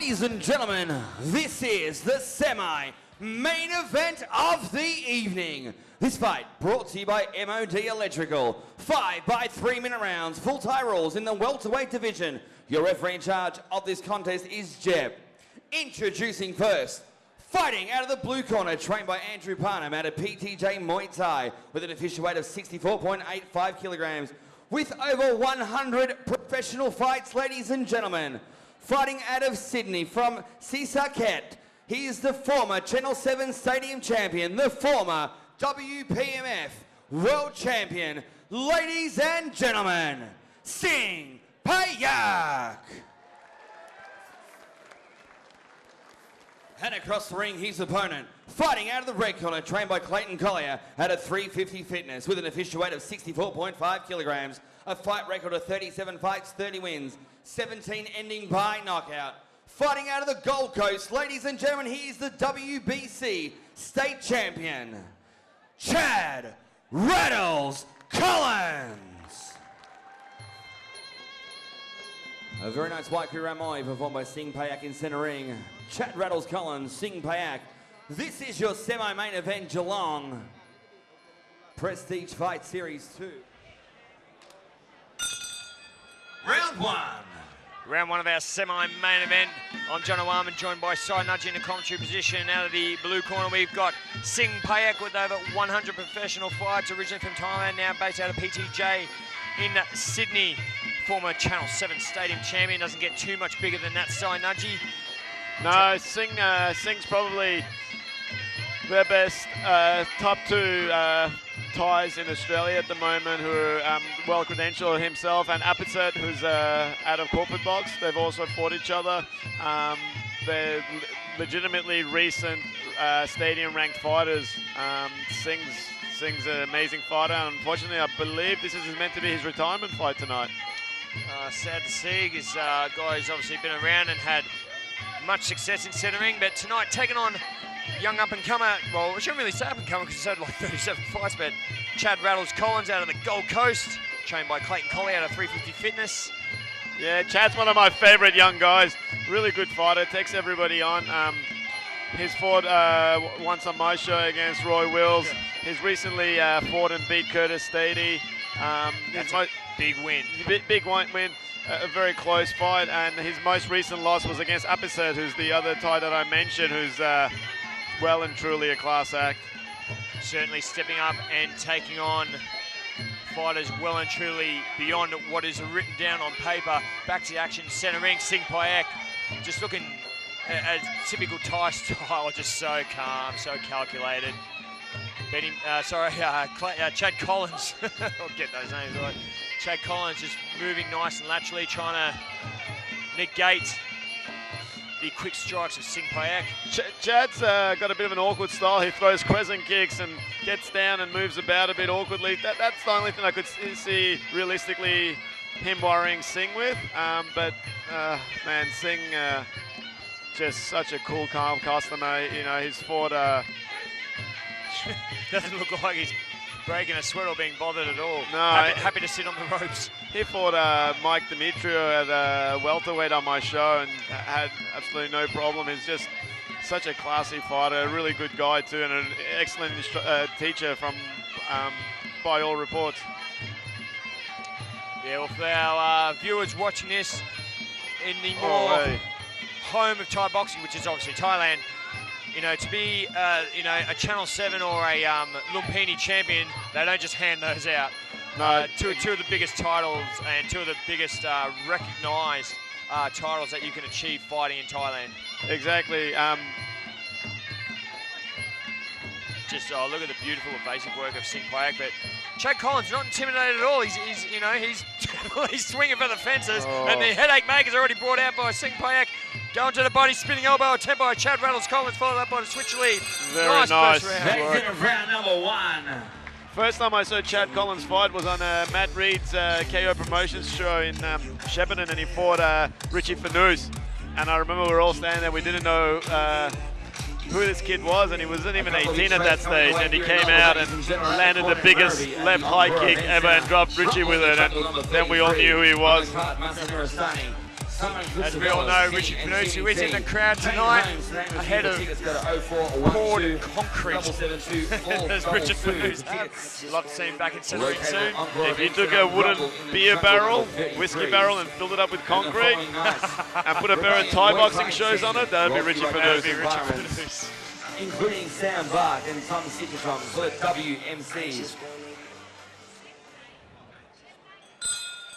Ladies and gentlemen, this is the semi-main event of the evening. This fight brought to you by MOD Electrical. 5 by 3 minute rounds, full tie rules in the welterweight division. Your referee in charge of this contest is Jeb. Introducing first, fighting out of the blue corner, trained by Andrew Parnham out of PTJ Muaythai with an official weight of 64.85 kilograms. With over 100 professional fights, ladies and gentlemen. Fighting out of Sydney from Singpayak, he is the former Channel 7 Stadium champion, the former WPMF World Champion. Ladies and gentlemen, Singpayak. And across the ring, his opponent, fighting out of the red corner, trained by Clayton Collier at a 350 fitness with an official weight of 64.5 kilograms, a fight record of 37 fights, 30 wins, 17 ending by knockout. Fighting out of the Gold Coast, ladies and gentlemen, he is the WBC State Champion, Chad Rattles Collins. A very nice white crew Ramoi performed by Singpayak in centre ring. Chad Rattles Collins, Singpayak. This is your semi-main event, Geelong Prestige Fight Series 2. Round 1. Round 1 of our semi-main event. I'm John O'Arman, joined by Cy Nudge in the commentary position. Out of the blue corner, we've got Singpayak with over 100 professional fights, originally from Thailand, now based out of PTJ in Sydney. Former Channel 7 Stadium champion, doesn't get too much bigger than that, Cy Nudgy. No, Sing's probably the best top 2 Thais in Australia at the moment, who are well credentialed himself, and Apitset, who's out of corporate box. They've also fought each other. They're legitimately recent stadium ranked fighters. Sing's an amazing fighter, and unfortunately I believe this is meant to be his retirement fight tonight. Sad to see, this guy's obviously been around and had much success in centering, but tonight taking on young up-and-comer, well, we shouldn't really say up-and-comer because he's had like 37 fights, but Chad Rattles Collins out of the Gold Coast, trained by Clayton Collier out of 350 Fitness. Yeah, Chad's one of my favourite young guys. Really good fighter, takes everybody on. He's fought once on my show against Roy Wills. He's recently fought and beat Curtis Stady. That's a big win. Big win. A very close fight, and his most recent loss was against Apitset, who's the other Thai that I mentioned, who's well and truly a class act. Certainly stepping up and taking on fighters well and truly beyond what is written down on paper. Back to the action, centre ring, Singpayak, just looking a typical Thai style, just so calm, so calculated. Chad Collins, I'll get those names right. Chad Collins just moving nice and laterally, trying to negate the quick strikes of Singpayak. Chad's got a bit of an awkward style. He throws crescent kicks and gets down and moves about a bit awkwardly. That's the only thing I could see realistically him worrying Sing with. Man, Sing, just such a cool, calm customer. You know, he's fought... Doesn't look like he's breaking a sweat or being bothered at all. No, happy to sit on the ropes. He fought Mike Demetrio at welterweight on my show and had absolutely no problem. He's just such a classy fighter, a really good guy too, and an excellent teacher from by all reports. Yeah, well, for our viewers watching this in the more home of Thai boxing, which is obviously Thailand, you know, to be, a Channel 7 or a Lumpini champion, they don't just hand those out. No. Two of the biggest titles and two of the biggest recognised titles that you can achieve fighting in Thailand. Exactly. Just look at the beautiful evasive work of Singpayak, but Chad Collins not intimidated at all. He's definitely swinging for the fences, and the headache maker's already brought out by Singpayak. Going to the body, spinning elbow attempt by Chad Rattles Collins, followed up by the switch lead. Very nice. That's it of round number 1. First time I saw Chad Collins fight was on Matt Reed's KO Promotions show in Shepparton, and he fought Richie Fanous. And I remember we were all standing there, we didn't know who this kid was, and he wasn't even 18 at that stage, and he came out and landed the biggest left high kick ever and dropped Richie with it, and then we all knew who he was. As we all know, Richard Panucci, who is in the crowd tonight, ahead of poured concrete. As Richard Panucci. Love to see him back in centering soon. If you took a wooden beer barrel, whiskey barrel, and filled it up with concrete, and put a pair of Thai boxing shoes on it, that would be Richard Panucci. Including Sam Bark and Tom Sitchatron for WMC.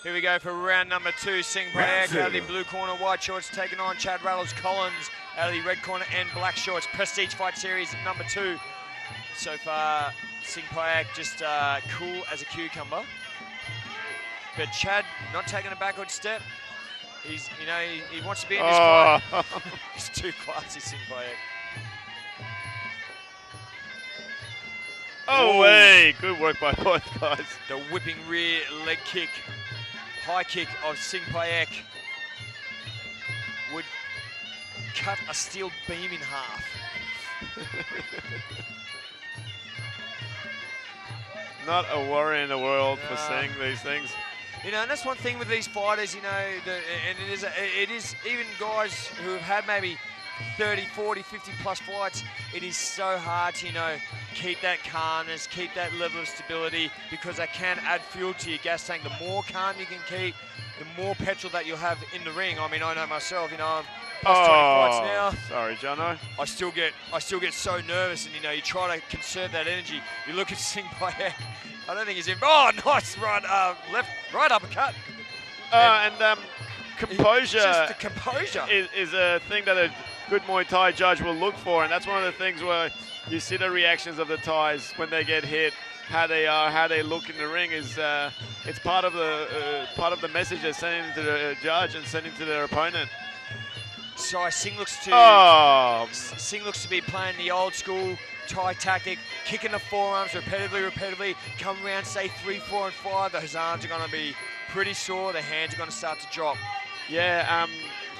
Here we go for round number 2. Singpayak out of the blue corner, white shorts, taking on Chad Rattles Collins out of the red corner and black shorts. Prestige Fight Series number 2. So far, Singpayak just cool as a cucumber. But Chad not taking a backward step. He's, you know, he wants to be in this fight. He's too classy, Singpayak. Oh, hey, good work by both guys. The whipping rear leg kick, high kick of Singpayak would cut a steel beam in half. Not a worry in the world for seeing these things. You know, and that's one thing with these fighters, you know, and it is even guys who have had maybe 30, 40, 50 plus fights, it is so hard to, you know, keep that calmness, keep that level of stability, because that can add fuel to your gas tank. The more calm you can keep, the more petrol that you'll have in the ring. I mean, I know myself, you know, I'm plus 20 fights now. Sorry, Jono. I still get so nervous, and you know, you try to conserve that energy. You look at Singpayak, I don't think he's in. Oh, nice right uppercut. Composure. Just the composure is a thing that a good Muay Thai judge will look for, and that's one of the things where you see the reactions of the Thais when they get hit, how they are, how they look in the ring. Is it's part of the message they're sending to the judge and sending to their opponent. So Singh looks to be playing the old school Thai tactic, kicking the forearms repetitively, come around, say 3, 4, and 5. Those arms are going to be pretty sore. The hands are going to start to drop. Yeah,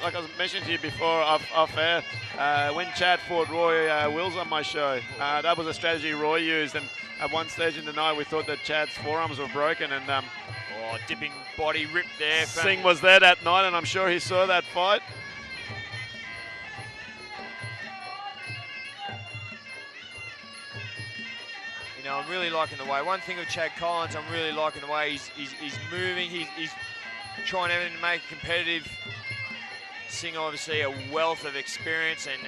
like I was mentioning to you before off air, when Chad fought Roy Wills on my show, that was a strategy Roy used, and at one stage in the night we thought that Chad's forearms were broken, and dipping body rip there. Singh was there that night, and I'm sure he saw that fight. You know, I'm really liking the way. One thing with Chad Collins, I'm really liking the way he's moving. He's trying everything to make it competitive. Singh, obviously, a wealth of experience, and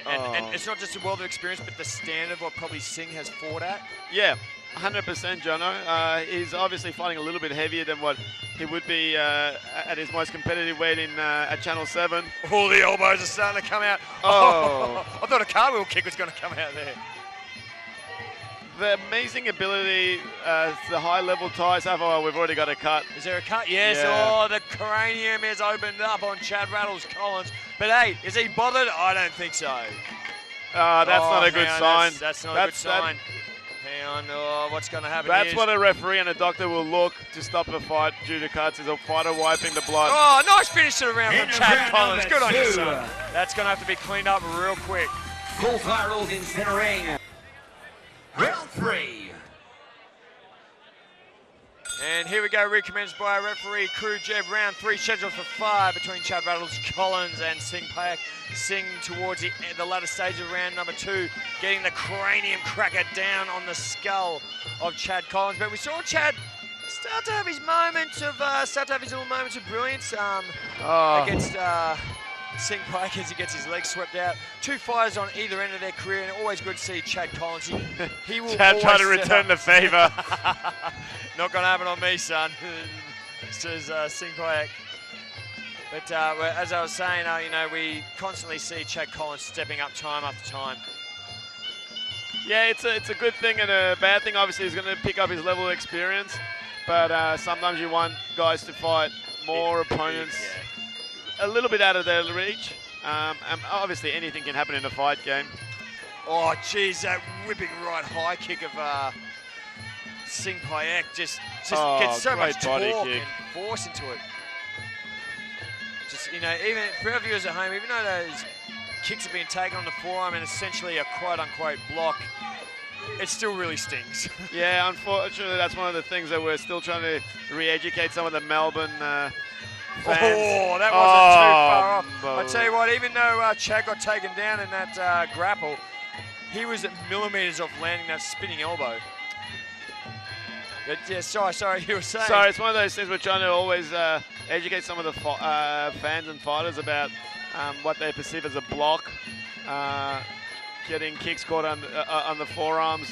it's not just a wealth of experience, but the standard of what probably Singh has fought at. Yeah, 100%, Jono. He's obviously fighting a little bit heavier than what he would be at his most competitive weight in at Channel 7. All the elbows are starting to come out. Oh. I thought a cartwheel kick was going to come out there. The amazing ability the high-level Thais have. Oh, we've already got a cut. Is there a cut? Yes. Yeah. Oh, the cranium is opened up on Chad Rattles Collins. But hey, is he bothered? I don't think so. That's not a good sign. That's not a good sign. Hang on. Oh, what's going to happen? That's what a referee and a doctor will look to stop the fight due to cuts, is a fighter wiping the blood. Oh, nice finish to the round from Chad Collins. Good on you, son. That's going to have to be cleaned up real quick. Full Thai rules in centering. Round 3. And here we go, recommenced by our referee, Crew Jeb. Round 3 scheduled for 5 between Chad Rattles Collins and Singpayak. Singh towards the latter stage of round number 2, getting the cranium cracker down on the skull of Chad Collins. But we saw Chad start to have his little moments of brilliance against Singpayak as he gets his legs swept out. 2 fighters on either end of their career, and always good to see Chad Collins. He will Chad trying to return the favour. Not going to happen on me, son, says Singpayak. But as I was saying, you know, we constantly see Chad Collins stepping up time after time. Yeah, it's a good thing and a bad thing. Obviously, he's going to pick up his level of experience, but sometimes you want guys to fight more opponents a little bit out of their reach. And obviously, anything can happen in a fight game. Oh, geez, that whipping right high kick of Singpayak just gets so much torque and force into it. Just, you know, even for our viewers at home, even though those kicks have been taken on the forearm and essentially a quote-unquote block, it still really stings. Yeah, unfortunately, that's one of the things that we're still trying to re-educate some of the Melbourne fans. Oh, that wasn't too far off. I tell you what, even though Chad got taken down in that grapple, he was at millimetres off landing that spinning elbow. But yeah, sorry, you were saying. Sorry, it's one of those things we're trying to always educate some of the fans and fighters about what they perceive as a block, getting kicks caught on the forearms,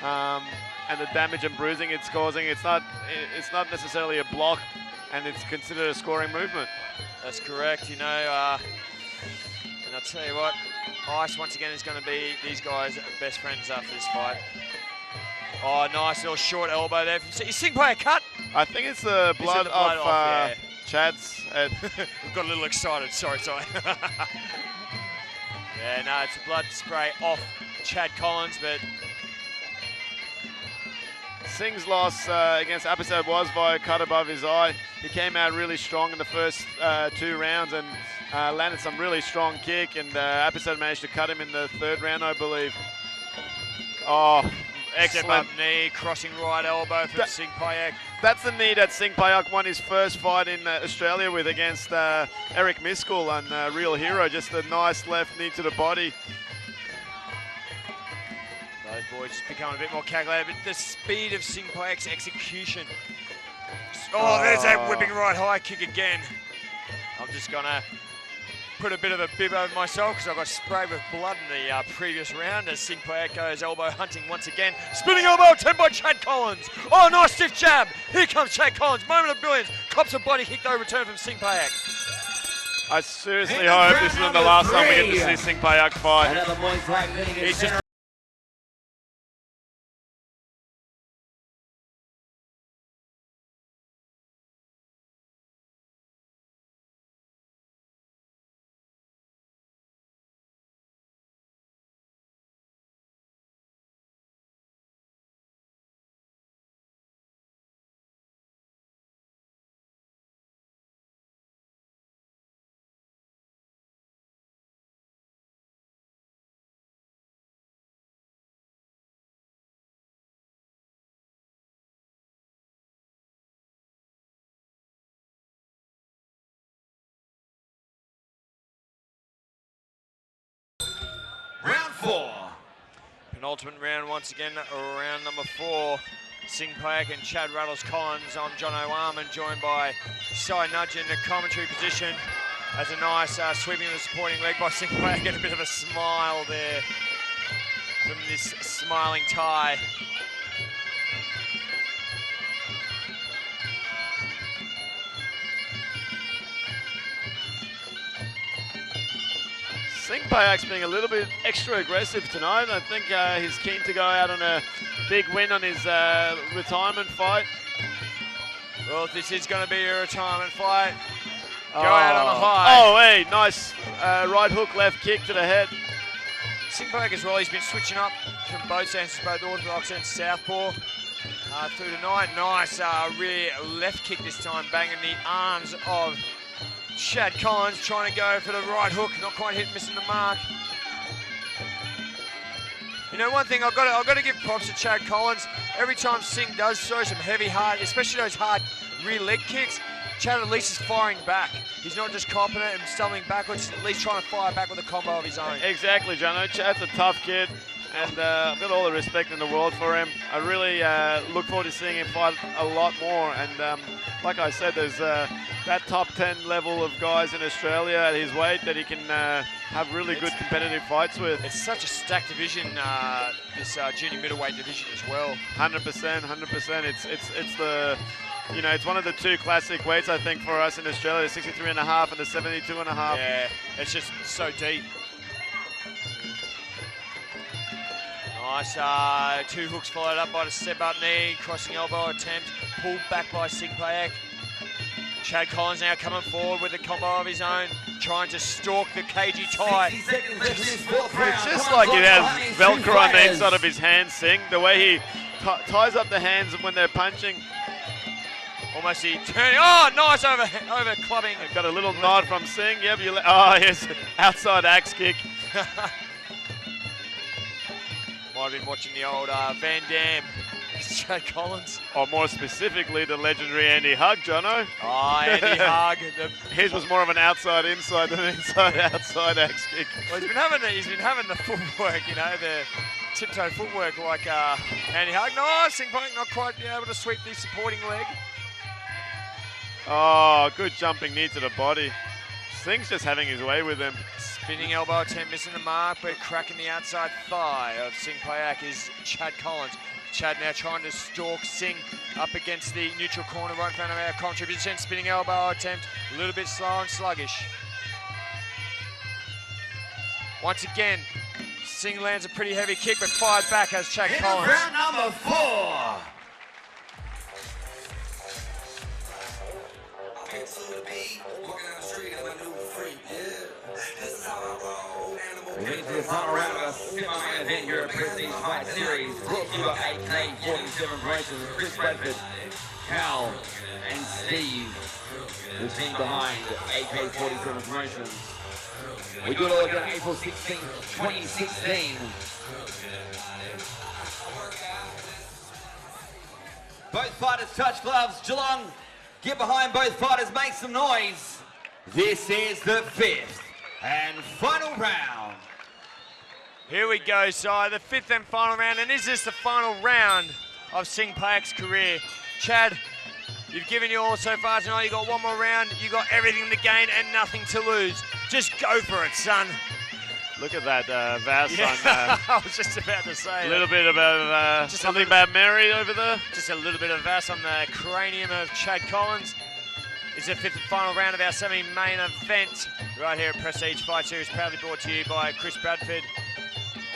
and the damage and bruising it's causing. It's not necessarily a block, and it's considered a scoring movement. That's correct. You know, and I'll tell you what, Ice once again is going to be these guys' best friends after this fight. Oh, nice little short elbow there. You Singpayak cut? I think it's the blood, off Chad's head. We've got a little excited. Sorry. Yeah, no, it's a blood spray off Chad Collins, but Singh's loss against Episode was via cut above his eye. He came out really strong in the first 2 rounds and landed some really strong kick, and Episode managed to cut him in the 3rd round, I believe. Oh, excellent. Step up knee, crossing right elbow from Singpayak. That's the knee that Singpayak won his first fight in Australia with against Eric Miskul on Real Hero. Just a nice left knee to the body. Those boys just become a bit more calculated, but the speed of Singpayak's execution. Oh, there's that whipping right high kick again. I'm just going to put a bit of a bib over myself because I got sprayed with blood in the previous round as Singpayak goes elbow hunting once again. Spinning elbow attempt by Chad Collins. Oh, nice stiff jab. Here comes Chad Collins. Moment of brilliance. Cops a body kick though, return from Singpayak. I seriously hope this isn't the last time we get to see Singpayak fight. He's just round 4. Penultimate round once again, round number 4. Singpayak and Chad Rattles Collins. I'm John O'Arman, joined by Cy Nudge in the commentary position. As a nice sweeping of the supporting leg by Singpayak. Get a bit of a smile there from this smiling Thai. Singpayak's being a little bit extra aggressive tonight. I think he's keen to go out on a big win on his retirement fight. Well, if this is going to be a retirement fight, go out on a high. Oh, hey, nice right hook, left kick to the head. Singpayak as well, he's been switching up from both stances, both orthodox and southpaw through the night. Nice rear left kick this time, banging the arms of Chad Collins, trying to go for the right hook, not quite missing the mark. You know, one thing I've got to give props to Chad Collins. Every time Singh does throw some heavy, hard, especially those hard rear leg kicks, Chad at least is firing back. He's not just copping it and stumbling backwards, he's at least trying to fire back with a combo of his own. Exactly, Jono. Chad's a tough kid, and I've got all the respect in the world for him. I really look forward to seeing him fight a lot more, and like I said, there's that top 10 level of guys in Australia at his weight that he can have really good competitive fights with. It's such a stacked division, this junior middleweight division as well. 100%, 100%. It's the, you know, it's one of the 2 classic weights, I think, for us in Australia, the 63.5 and the 72.5. Yeah, it's just so deep. Nice, 2 hooks followed up by the step-up knee, crossing elbow attempt, pulled back by Singpayak. Chad Collins now coming forward with a combo of his own, trying to stalk the cagey Thai. It's just like it has Velcro on the inside of his hands, Singh. The way he ties up the hands when they're punching. Almost he turning. Oh, nice over clubbing. Got a little nod from Singh. Yep, oh, yes, outside axe kick. Might have been watching the old Van Damme Chad Collins. Or more specifically, the legendary Andy Hug, Jono. Oh, Andy Hug. His was more of an outside-inside than an inside-outside axe kick. Well, he's been having the footwork, you know, the tiptoe footwork like Andy Hug. No, Singpayak not quite able to sweep the supporting leg. Oh, good jumping knee to the body. Sing's just having his way with him. Spinning elbow attempt, missing the mark, but cracking the outside thigh of Singpayak is Chad Collins. Chad now trying to stalk Sing up against the neutral corner right in front of our commentary position. Spinning elbow attempt, a little bit slow and sluggish. Once again, Sing lands a pretty heavy kick, but fired back as Chad Collins. Round number 4. Moving into the final round of a semi-main event here at Prestige Fight Series, brought to you by AK-47 Promotions, Chris Bradford, Cal, and Steve, the team behind AK-47 Promotions. We do it all again April 16, 2016. Both fighters touch gloves. Geelong, get behind both fighters, make some noise. This is the 5th and final round. Here we go, Si, the 5th and final round, and is this the final round of Singpayak's career? Chad, you've given your all so far tonight. You got one more round, you got everything to gain and nothing to lose. Just go for it, son. Look at that Vass on. I was just about to say. A little bit about something about Mary over there. Just a little bit of Vass on the cranium of Chad Collins. It's the 5th and final round of our semi-main event right here at Prestige Fight Series, proudly brought to you by Chris Bradford,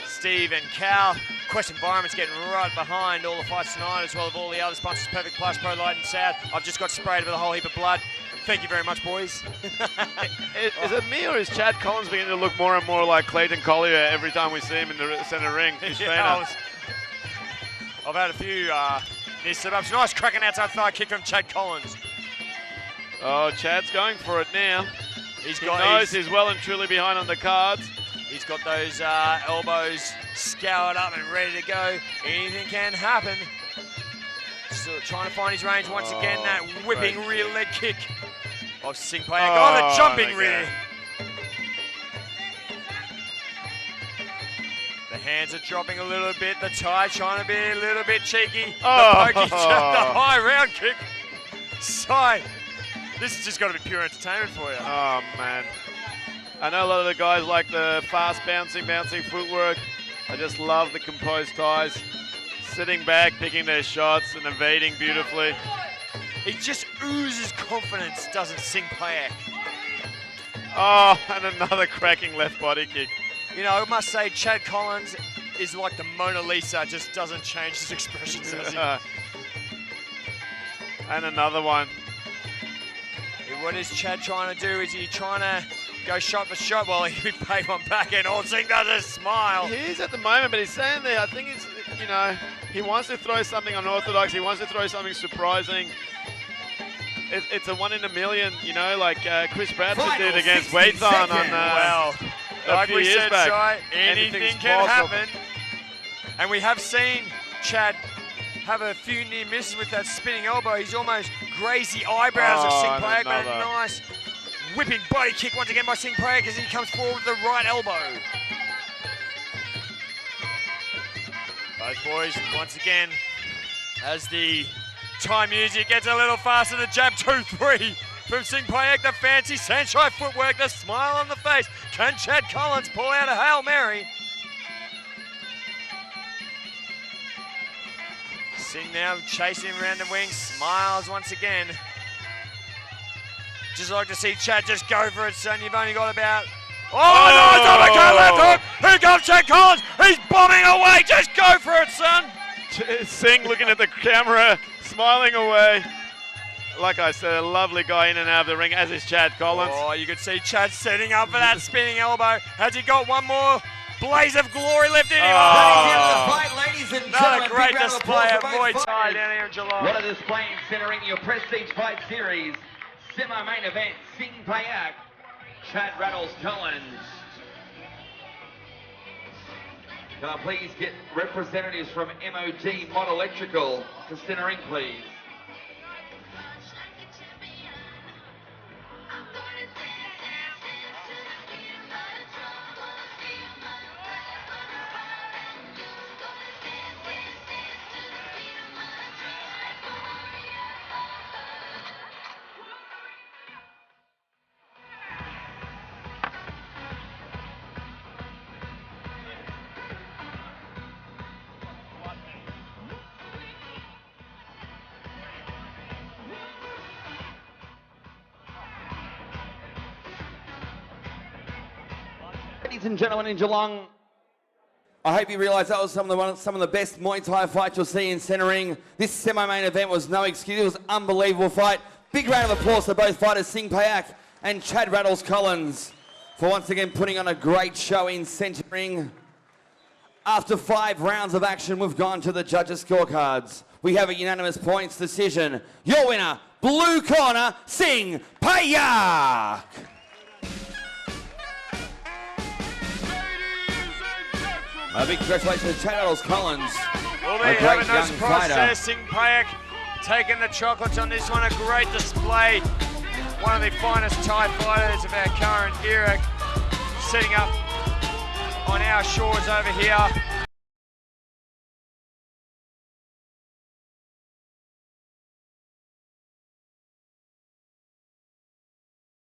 Steve and Cal. Quest Environment's getting right behind all the fights tonight, as well as all the other sponsors, Perfect Plus, Pro Light and South. I've just got sprayed with a whole heap of blood. Thank you very much, boys. Is it me or is Chad Collins beginning to look more and more like Clayton Collier every time we see him in the centre ring? I've had a few near slip-ups. Nice cracking outside thigh kick from Chad Collins. Oh, Chad's going for it now. He knows he's well and truly behind on the cards. He's got those elbows scoured up and ready to go. Anything can happen. Still trying to find his range once again. That whipping rear leg kick of Singpayak. Oh, the jumping rear. The hands are dropping a little bit. The tie trying to be a little bit cheeky. The pokey jump, the high round kick. Side. This has just got to be pure entertainment for you. Oh, man. I know a lot of the guys like the fast bouncing footwork. I just love the composed ties. Sitting back, picking their shots and evading beautifully. He just oozes confidence, doesn't Singpayak? Oh, and another cracking left body kick. You know, I must say, Chad Collins is like the Mona Lisa, just doesn't change his expressions, does he? And another one. What is Chad trying to do? Is he trying to go shot for shot? Well, he paid one back and all Sing does is smile. He is at the moment, but he's saying there, I think he's, you know, he wants to throw something unorthodox. He wants to throw something surprising. It's a 1 in a million, you know, like Chris Bradford did against Muaythai well, like we said, back. Anything can happen. And we have seen Chad have a few near misses with that spinning elbow. He's almost grazed the eyebrows of Singpayak, but a nice whipping body kick once again by Singpayak as he comes forward with the right elbow. Both boys, once again, as the time music gets a little faster, the jab 2-3 from Singpayak, the fancy Sanchai footwork, the smile on the face. Can Chad Collins pull out a Hail Mary? Sing now chasing him around the wings, smiles once again. Just like to see Chad just go for it, son. You've only got about... Oh, nice uppercut, left hook! Here comes Chad Collins! He's bombing away! Just go for it, son! Sing looking at the camera, smiling away. Like I said, a lovely guy in and out of the ring, as is Chad Collins. Oh, you can see Chad setting up for that spinning elbow. Has he got one more blaze of glory left in him? Another great display of Muaythai down here in Geelong. What a display centering your Prestige Fight Series semi-main event. Singpayak, Chad Rattles Collins. Can I please get representatives from MOD Mod Electrical to centering, please? Ladies and gentlemen in Geelong, I hope you realise that was some of the best Muay Thai fights you'll see in centering. This semi-main event was no excuse. It was an unbelievable fight. Big round of applause to both fighters, Singpayak and Chad Rattles Collins, for once again putting on a great show in centering. After 5 rounds of action, we've gone to the judges' scorecards. We have a unanimous points decision. Your winner, blue corner, Singpayak. A big congratulations to Chad Rattles Collins. Well, there you have it, no surprise there. Singpayak taking the chocolates on this one. A great display. One of the finest Thai fighters of our current era, setting up on our shores over here.